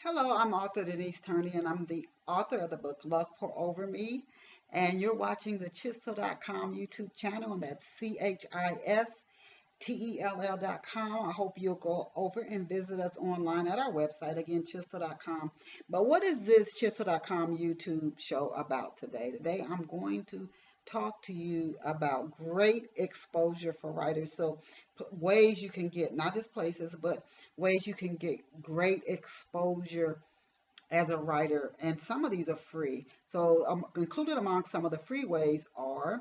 Hello, I'm author Denise Turney, and I'm the author of the book Love Pour Over Me. And you're watching the Chisel.com YouTube channel, and that's CHISTELL.com. I hope you'll go over and visit us online at our website, again, Chisel.com. But what is this Chisel.com YouTube show about today? Today, I'm going to talk to you about great exposure for writers. So, ways you can get, not just places, but ways you can get great exposure as a writer. And some of these are free. So, included among some of the free ways are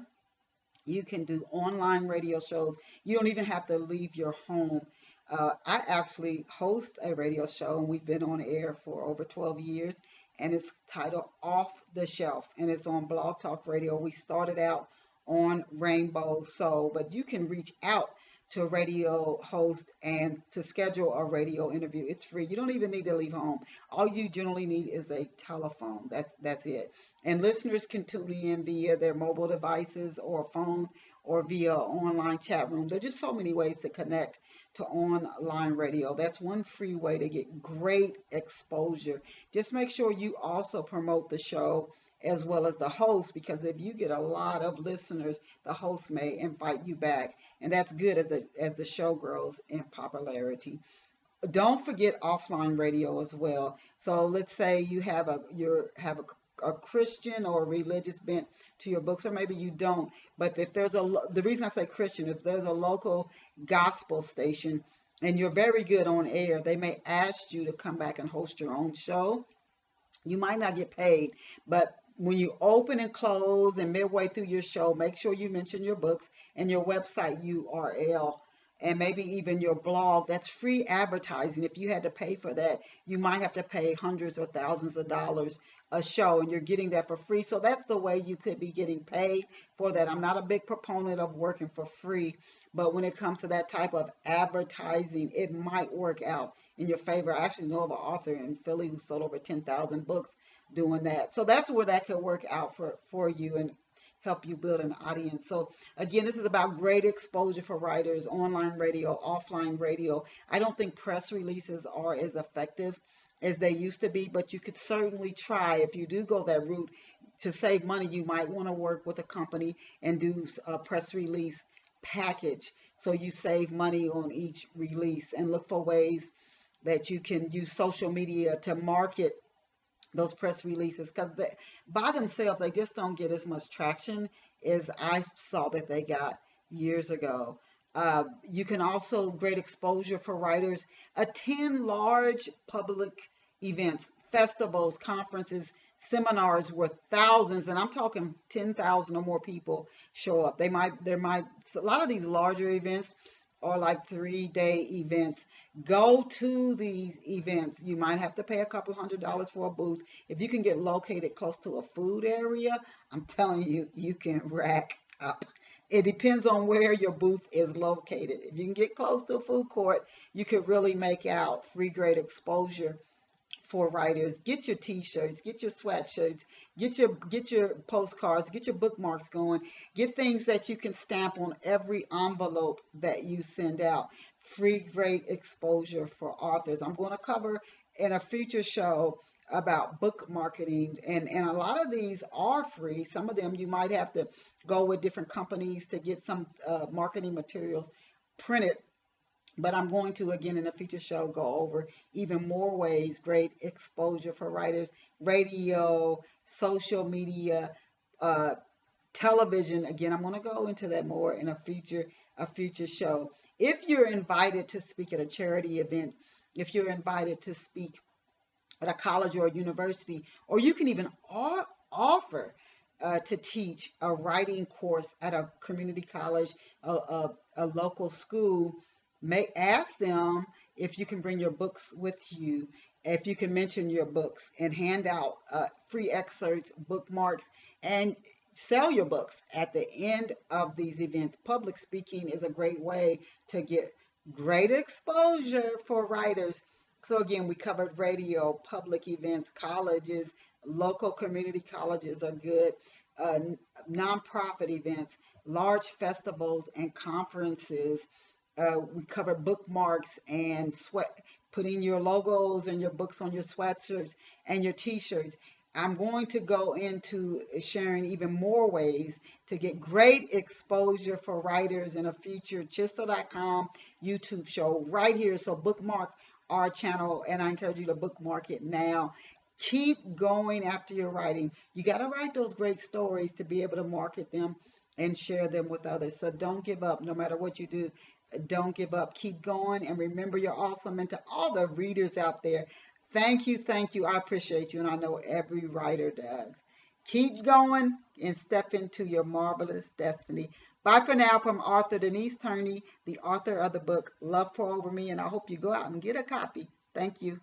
you can do online radio shows. You don't even have to leave your home. I actually host a radio show, and we've been on air for over 12 years, and it's titled Off the Shelf, and it's on Blog Talk Radio. We started out on Rainbow Soul, but you can reach out to a radio host and to schedule a radio interview. It's free. You don't even need to leave home. All you generally need is a telephone. That's it. And listeners can tune in via their mobile devices or phone or via online chat room. There are just so many ways to connect to online radio. That's one free way to get great exposure. Just make sure you also promote the show as well as the host, because if you get a lot of listeners, the host may invite you back, and that's good as the show grows in popularity. Don't forget offline radio as well. So let's say you have a Christian or a religious bent to your books, or maybe you don't. But if the reason I say Christian, if there's a local gospel station and you're very good on air, they may ask you to come back and host your own show. You might not get paid, but when you open and close and midway through your show, make sure you mention your books and your website URL and maybe even your blog. That's free advertising. If you had to pay for that, you might have to pay hundreds or thousands of dollars a show, and you're getting that for free. So that's the way you could be getting paid for that. I'm not a big proponent of working for free, but when it comes to that type of advertising, it might work out in your favor. I actually know of an author in Philly who sold over 10,000 books doing that. So that's where that could work out for you and help you build an audience. So again, this is about great exposure for writers, online radio, offline radio. I don't think press releases are as effective as they used to be, but you could certainly try. If you do go that route to save money, you might want to work with a company and do a press release package, so you save money on each release, and look for ways that you can use social media to market those press releases, because by themselves they just don't get as much traction as I saw that they got years ago. You can also great exposure for writers. Attend large public events, festivals, conferences, seminars where thousands, and I'm talking 10,000 or more people show up. A lot of these larger events are like 3-day events. Go to these events. You might have to pay a couple $100s for a booth. If you can get located close to a food area, I'm telling you, you can rack up. It depends on where your booth is located. If you can get close to a food court, you could really make out free great exposure for writers. Get your t-shirts, get your sweatshirts, get your postcards, get your bookmarks going. Get things that you can stamp on every envelope that you send out. Free great exposure for authors. I'm going to cover in a future show about book marketing, and a lot of these are free. Some of them you might have to go with different companies to get some marketing materials printed, but I'm going to, again, in a future show, go over even more ways, great exposure for writers, radio, social media, uh, television. Again, I'm going to go into that more in a future show. If you're invited to speak at a charity event, if you're invited to speak at a college or a university, or you can even offer to teach a writing course at a community college, a local school, may ask them if you can bring your books with you, if you can mention your books and hand out free excerpts, bookmarks, and sell your books at the end of these events. Public speaking is a great way to get great exposure for writers. So again, we covered radio, public events, colleges, local community colleges are good, uh, nonprofit events, large festivals and conferences. We covered bookmarks and putting your logos and your books on your sweatshirts and your t-shirts. I'm going to go into sharing even more ways to get great exposure for writers in a future Chisel.com YouTube show right here. So bookmark our channel, and I encourage you to bookmark it now. Keep going after your writing. You got to write those great stories to be able to market them and share them with others. So don't give up. No matter what you do, don't give up. Keep going, and remember you're awesome. And to all the readers out there, thank you, thank you. I appreciate you, and I know every writer does. Keep going and step into your marvelous destiny. Bye for now from author Denise Turney, the author of the book Love Pour Over Me, and I hope you go out and get a copy. Thank you.